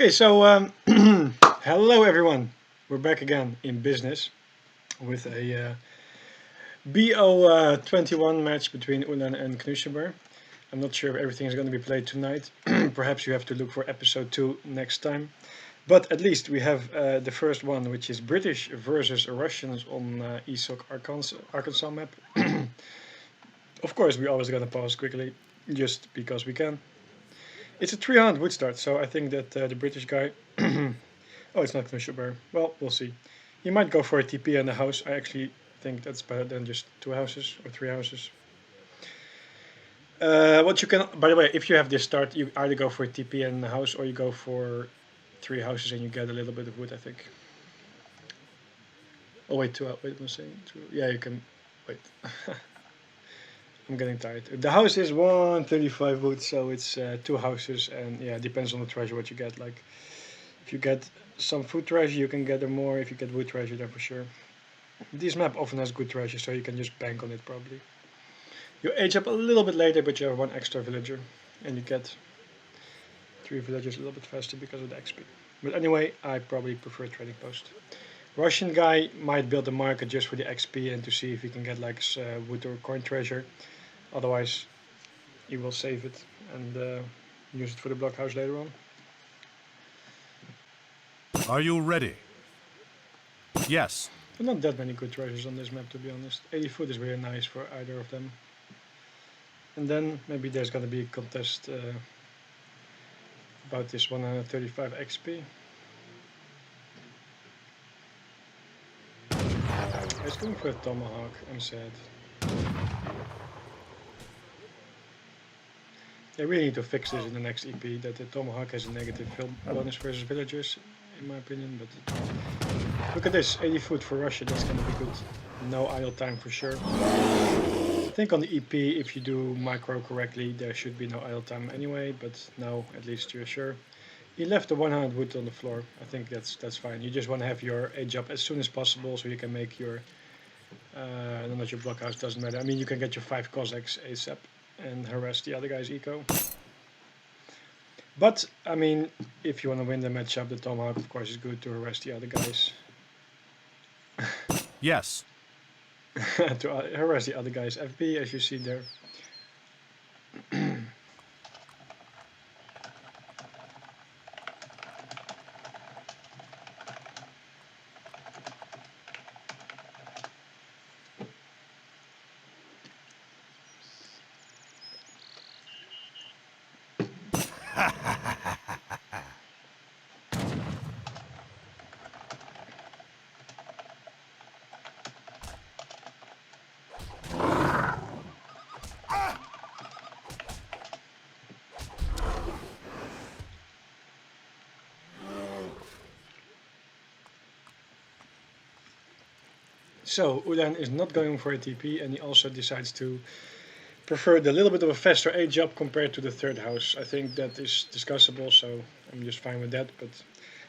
Okay, so hello everyone. We're back again in business with a BO21 match between Ulan and Knuschelbär. I'm not sure if everything is going to be played tonight. Perhaps you have to look for episode 2 next time. But at least we have the first one, which is British versus Russians on ESOC Arkansas map. Of course, we're always going to pause quickly, just because we can. It's a 300 wood start, so I think that the British guy... Oh, it's not Knuschelbär. Well, we'll see. He might go for a TP in the house. I actually think that's better than just 2 houses or 3 houses. What you can... By the way, if you have this start, you either go for a TP in the house or you go for 3 houses and you get a little bit of wood, I think. Oh, wait, 2... Wait, I'm saying 2... Yeah, you can... Wait. I'm getting tired. The house is 135 wood, so it's 2 houses, and yeah, it depends on the treasure what you get. Like, if you get some food treasure, you can gather more. If you get wood treasure, then for sure. This map often has good treasure, so you can just bank on it probably. You age up a little bit later, but you have 1 extra villager, and you get 3 villagers a little bit faster because of the XP. But anyway, I probably prefer trading post. Russian guy might build a market just for the XP and to see if he can get like wood or coin treasure. Otherwise, he will save it and use it for the blockhouse later on. Are you ready? Yes. There are not that many good treasures on this map, to be honest. 80 foot is really nice for either of them. And then maybe there's gonna be a contest about this 135 XP. He's going for a tomahawk, I'm sad. They really need to fix this in the next EP, that the tomahawk has a negative bonus versus villagers, in my opinion, but look at this, 80 foot for Russia, that's gonna be good. No idle time for sure. I think on the EP, if you do micro correctly, there should be no idle time anyway, but now at least you're sure. He left the 100 wood on the floor. I think that's fine. You just want to have your age up as soon as possible so you can make your not your blockhouse, doesn't matter. I mean, you can get your 5 Cossacks ASAP and harass the other guy's eco. But, I mean, if you want to win the matchup, the Tomahawk, of course, is good to harass the other guys. Yes. To harass the other guys' FP, as you see there. So, Ulan is not going for a TP, and he also decides to prefer the little bit of a faster age up compared to the 3rd house. I think that is discussable, so I'm just fine with that, but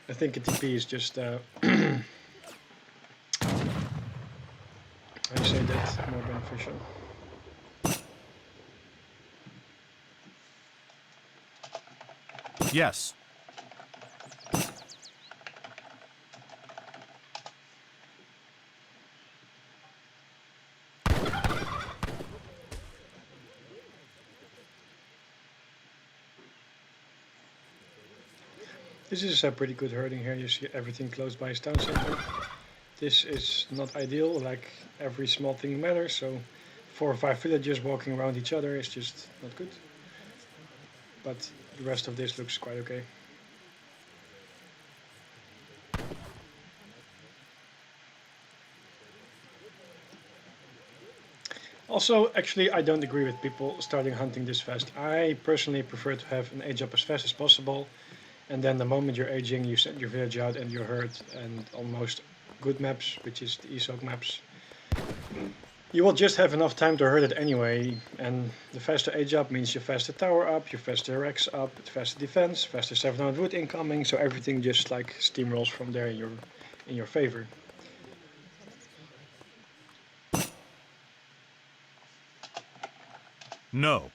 I think a TP is just, how do you say that, more beneficial. Yes. This is a pretty good herding here. You see everything close by his town center. This is not ideal, like every small thing matters, so 4 or 5 villagers walking around each other is just not good. But the rest of this looks quite okay. Also, actually, I don't agree with people starting hunting this fast. I personally prefer to have an age up as fast as possible. And then the moment you're aging, you send your village out and your herd, and on most good maps, which is the ESOC maps, you will just have enough time to herd it anyway. And the faster age up means your faster tower up, your faster Rex up, faster defense, faster 700 wood incoming, so everything just like steamrolls from there in your favor. No.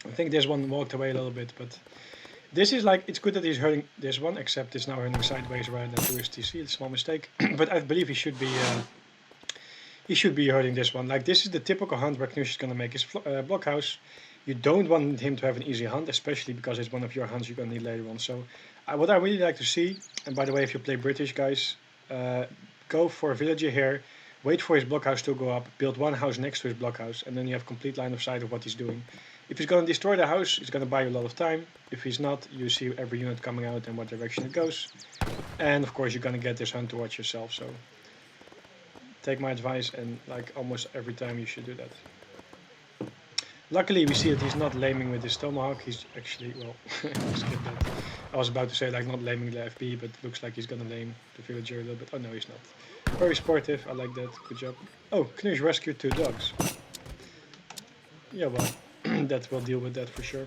I think this one walked away a little bit, but this is like, it's good that he's hurting this one, except it's now hurting sideways rather than to his TC. It's a small mistake, but I believe he should be hurting this one. Like, this is the typical hunt where Knusch is going to make his blockhouse. You don't want him to have an easy hunt, especially because it's one of your hunts you're going to need later on. So what I really like to see, and by the way, if you play British, guys, go for a villager here, wait for his blockhouse to go up, build one house next to his blockhouse, and then you have complete line of sight of what he's doing. If he's going to destroy the house, it's going to buy you a lot of time. If he's not, you see every unit coming out and what direction it goes. And of course, you're going to get this hunt to watch yourself. So take my advice, and like almost every time you should do that. Luckily, we see that he's not laming with his tomahawk. He's actually, well, skip that. I was about to say like not laming the FB, but looks like he's going to lame the villager a little bit. Oh no, he's not. Very sportive. I like that. Good job. Oh, Knusch rescued 2 dogs. Yeah, well, that will deal with that for sure.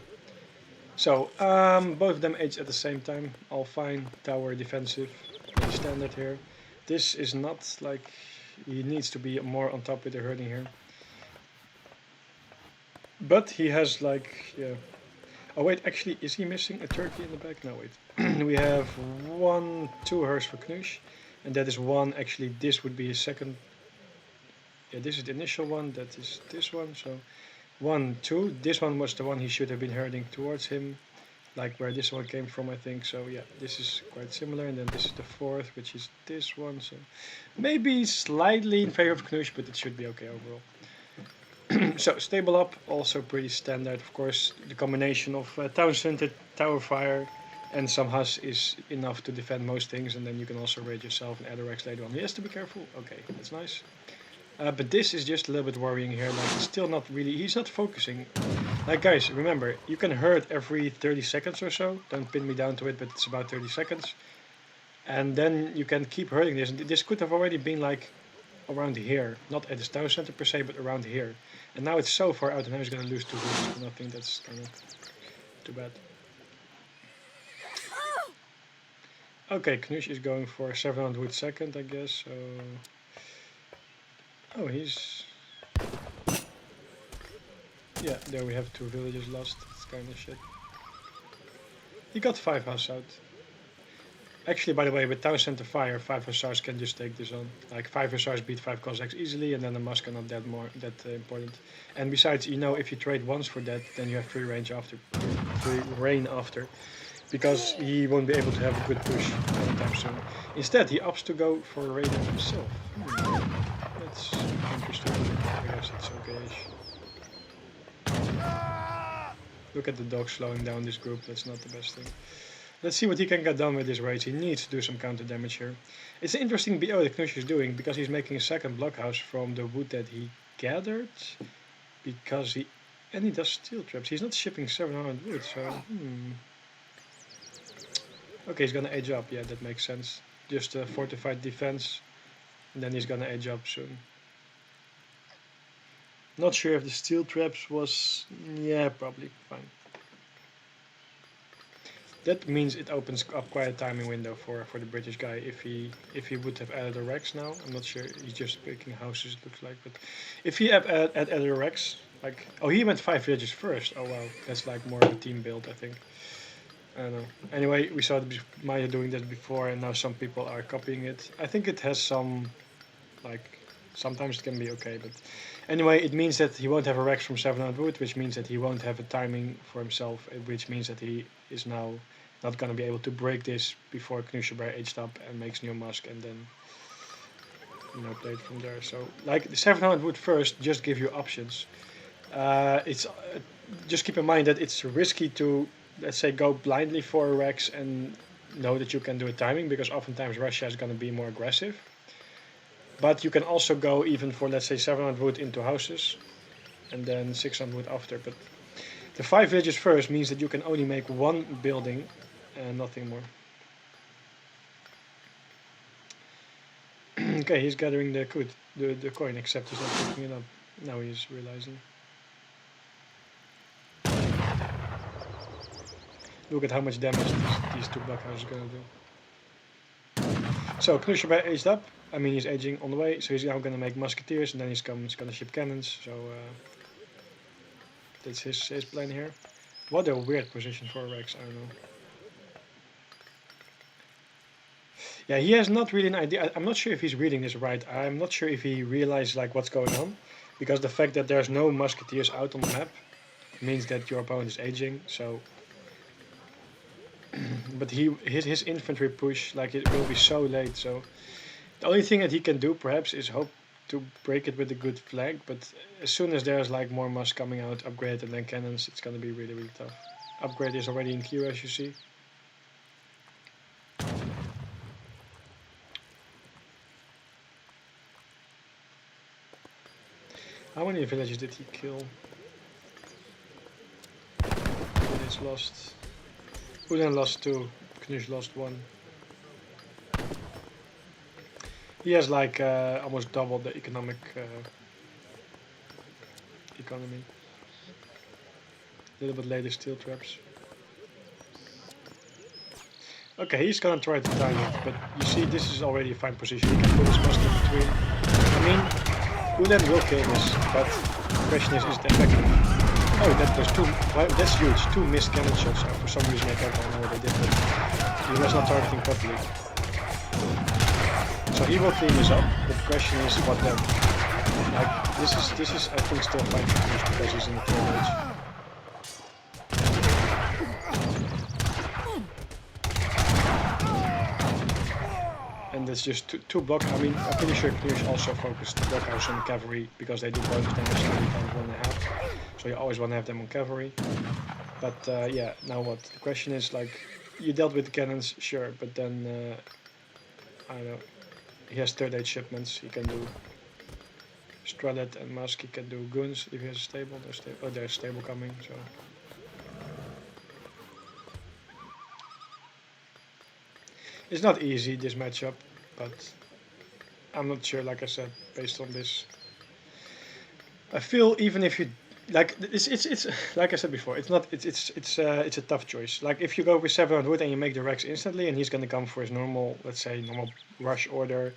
So, both of them aged at the same time. All fine. Tower defensive. Pretty standard here. This is not like, he needs to be more on top with the herding here. But he has like, yeah. Oh wait, actually, is he missing a turkey in the back? No, wait. We have 2 hers for Knusch. And that is 1, actually, this would be his second. Yeah, this is the initial one, that is this one. So 1, 2. This one was the one he should have been herding towards him, like where this one came from, I think. So yeah, this is quite similar. And then this is the 4th, which is this one. So maybe slightly in favor of Knusch, but it should be okay overall. So stable up, also pretty standard. Of course, the combination of town center, tower fire, and some hus is enough to defend most things, and then you can also raid yourself and add a Rex later on. He has to be careful. Okay, that's nice. But this is just a little bit worrying here. Like, he's still not really, he's not focusing. Like, guys, remember, you can herd every 30 seconds or so. Don't pin me down to it, but it's about 30 seconds. And then you can keep herding this. This could have already been like around here. Not at the town center per se, but around here. And now it's so far out, and now he's going to lose 2 hoods. And I think that's kind of too bad. Okay, Knusch is going for 700 wood second, I guess. So, oh, he's, yeah. There we have 2 villages lost. It's kind of shit. He got 5 house out. Actually, by the way, with town center fire, 5 hussars can just take this on. Like 5 hussars beat 5 Cossacks easily, and then the musk are not that important. And besides, you know, if you trade once for that, then you have free range after, free rain after. Because he won't be able to have a good push anytime soon. Instead, he opts to go for a raid himself. That's interesting. I guess it's okay-ish. Look at the dog slowing down this group. That's not the best thing. Let's see what he can get done with his raids. He needs to do some counter damage here. It's an interesting BO that Knusch is doing, because he's making a second blockhouse from the wood that he gathered. Because he... And he does steel traps. He's not shipping 700 wood, so... Okay, he's gonna age up. Yeah, that makes sense. Just a fortified defense, and then he's gonna age up soon. Not sure if the steel traps was... Yeah, probably. Fine. That means it opens up quite a timing window for the British guy if he would have added a Rex now. I'm not sure. He's just picking houses, it looks like. But if he had added a Rex, like... Oh, he went 5 villages first. Oh, wow. That's like more of a team build, I think. I don't know. Anyway, we saw Maya doing that before, and now some people are copying it. I think it has some, like, sometimes it can be okay, but anyway, it means that he won't have a Rex from 700 wood, which means that he won't have a timing for himself, which means that he is now not going to be able to break this before Knuschelbär aged up and makes new musk, and then, you know, play it from there. So, like, the 700 wood first just give you options. Just keep in mind that it's risky to, let's say, go blindly for a Rex and know that you can do a timing, because oftentimes Russia is going to be more aggressive. But you can also go even for, let's say, 700 wood into houses, and then 600 wood after. But the 5 villages first means that you can only make 1 building and nothing more. Okay, he's gathering the coin, except he's not picking it up. Now he's realizing. Look at how much damage these 2 blockhouses are going to do. So Knuschelbär aged up. I mean, he's aging on the way, so he's now going to make musketeers, and then he's going to ship cannons. So That's his plan here. What a weird position for Rex, I don't know. Yeah, he has not really an idea. I'm not sure if he's reading this right. I'm not sure if he realizes like what's going on, because the fact that there's no musketeers out on the map means that your opponent is aging. So, but his infantry push, like, it will be so late. So the only thing that he can do perhaps is hope to break it with a good flag. But as soon as there's like more mus coming out, upgrade and then cannons, it's gonna be really really tough. Upgrade is already in queue, as you see. How many villages did he kill? It's lost. Ulan lost 2. Knusch lost 1. He has like almost double the economy. A little bit later steel traps. Okay, he's gonna try to time it, but you see this is already a fine position. He can put his musket in between. I mean, Ulan will kill this, but the question is it effective? Oh, there's 2, that's huge. 2 missed cannon shots. For some reason I don't know what they did, but he was not targeting properly. So he will clean this up, but the question is what then? Like, this is I think still fine for Knusch because he's in the 3rd age. And that's just two block. I mean, I'm pretty sure Knusch also focused the blockhouse on the cavalry because they do bonus damage every time 1.5. So you always want to have them on cavalry. But yeah, now what? The question is, like, you dealt with the cannons, sure, but then I don't know. He has 3rd age shipments. He can do Stralet and Musk. He can do guns if he has a stable. There's a stable coming. So it's not easy, this matchup, but I'm not sure. Like I said, based on this, I feel even if you like, it's like I said before, it's a tough choice. Like if you go with 700 and you make the Rex instantly, and he's gonna come for his normal, let's say normal rush order,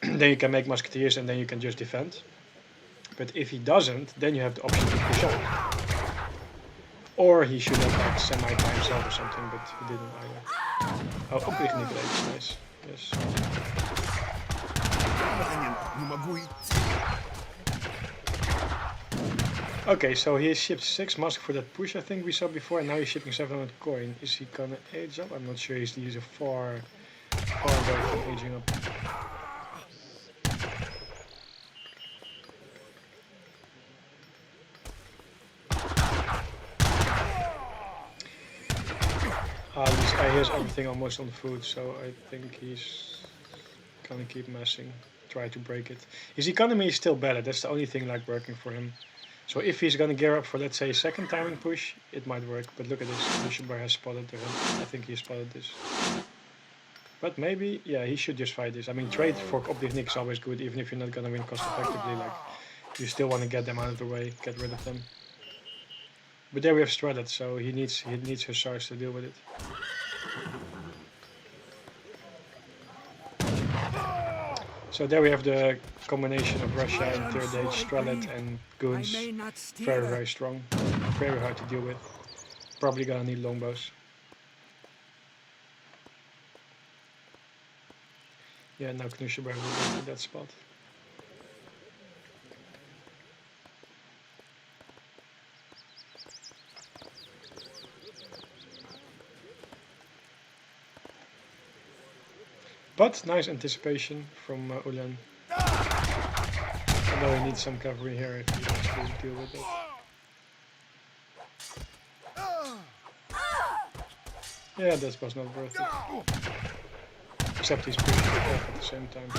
then you can make musketeers and then you can just defend. But if he doesn't, then you have the option to push on. Or he should have like semi-by himself or something, but he didn't either. Oh, Oblignate, nice. Yes. Okay, so he shipped 6 musk for that push I think we saw before, and now he's shipping 700 coin. Is he gonna age up? I'm not sure. He's far away from aging up. This guy has everything almost on food, so I think he's gonna keep messing, try to break it. His economy is still better, that's the only thing like working for him. So if he's gonna gear up for, let's say, 2nd timing push, it might work. But look at this, Knuschelbär has spotted him. I think he spotted this. But maybe, yeah, he should just fight this. I mean, trade for Obdivnik is always good, even if you're not gonna win cost effectively. Like, you still want to get them out of the way, get rid of them. But there we have Stradet, so he needs Hussars to deal with it. So there we have the combination of Russia and 3rd age Stralet and Goons. Very, very strong. Very hard to deal with. Probably gonna need longbows. Yeah, now Knuschelbär will go to that spot. But nice anticipation from Ulan. Although he needs some cavalry here if he wants to deal with it. Yeah, that was not worth it. Except he's pretty good off at the same time.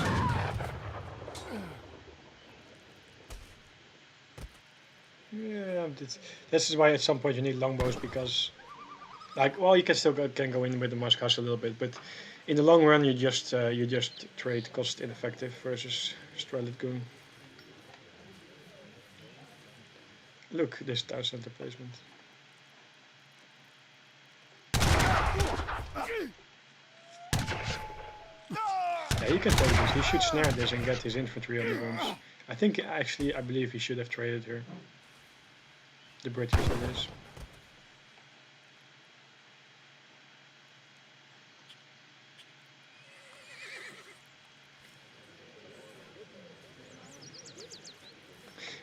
Yeah, this is why at some point you need longbows, because, like, well, you can still go in with the musk house a little bit, but in the long run you just trade cost ineffective versus Stralet Goon. Look, this town center placement. Yeah, you can take this. He should snare this and get his infantry on the guns. I think, actually, I believe he should have traded here. the British, that is.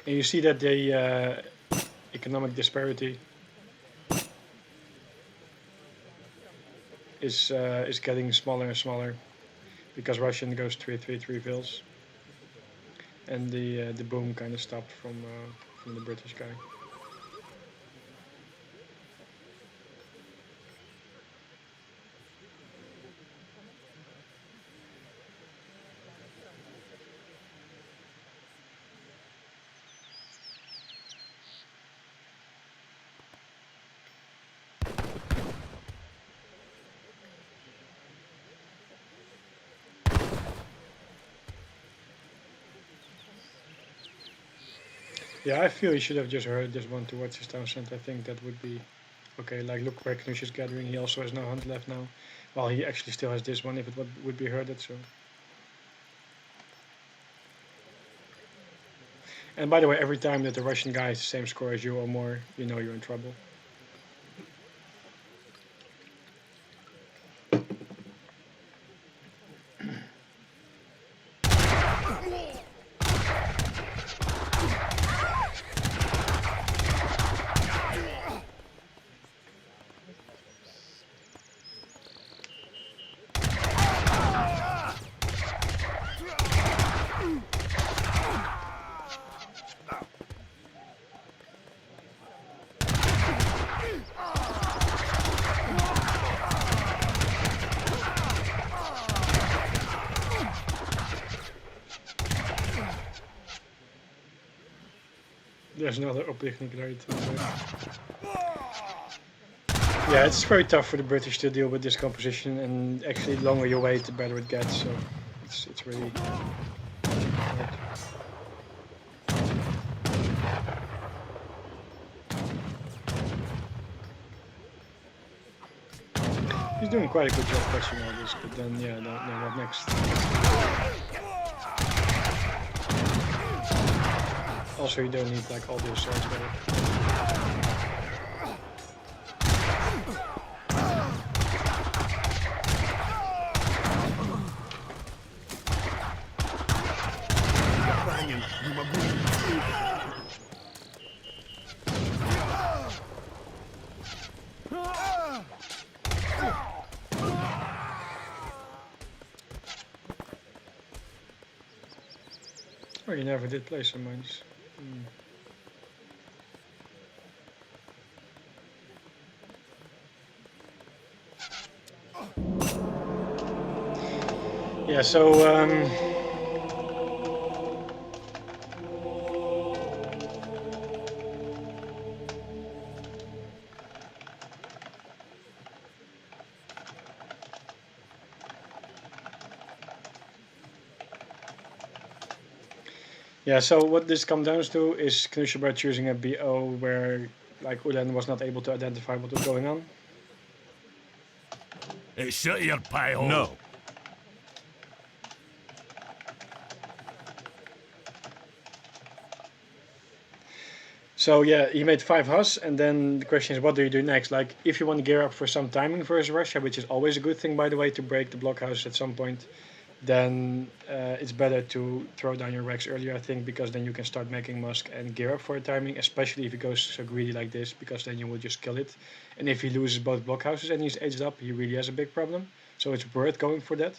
And you see that the economic disparity is getting smaller and smaller because Russian goes 3 fills, and the boom kind of stopped from the British guy. Yeah, I feel he should have just heard this one towards his Townsend. I think that would be okay. Like, look where Knusch is gathering. He also has no hunt left now. Well, he actually still has this one if it would be herded, so. And by the way, every time that the Russian guy has the same score as you or more, you know you're in trouble. There's another oplichting right. Yeah, it's very tough for the British to deal with this composition, and actually the longer you wait, the better it gets. So it's really hard. He's doing quite a good job catching all this, but then yeah, no, what next? Also, you don't need like all the assaults there. Oh, you never did play some mines. Yeah, so yeah, so what this comes down to is Knuschelbär choosing a BO where like Ulan was not able to identify what was going on. Hey, shut your pie hole. No. So yeah, he made 5 Hus, and then the question is, what do you do next? Like, if you want to gear up for some timing versus Russia, which is always a good thing, by the way, to break the blockhouse at some point, then it's better to throw down your Rex earlier, I think, because then you can start making Musk and gear up for a timing, especially if he goes so greedy like this, because then you will just kill it. And if he loses both blockhouses and he's aged up, he really has a big problem. So it's worth going for that.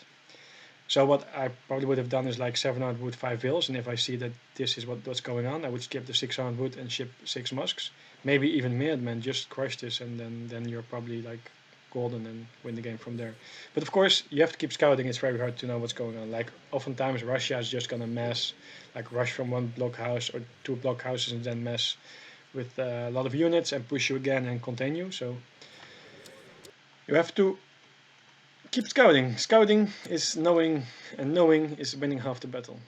So what I probably would have done is like 700 wood, 5 vills, and if I see that this is what's going on, I would skip the 600 wood and ship 6 musks. Maybe even Minutemen, just crush this, and then you're probably like golden and win the game from there. But of course, you have to keep scouting. It's very hard to know what's going on. Like, oftentimes Russia is just gonna mass, like rush from one blockhouse or 2 blockhouses and then mess with a lot of units and push you again and continue. So you have to keep scouting. Scouting is knowing, and knowing is winning half the battle.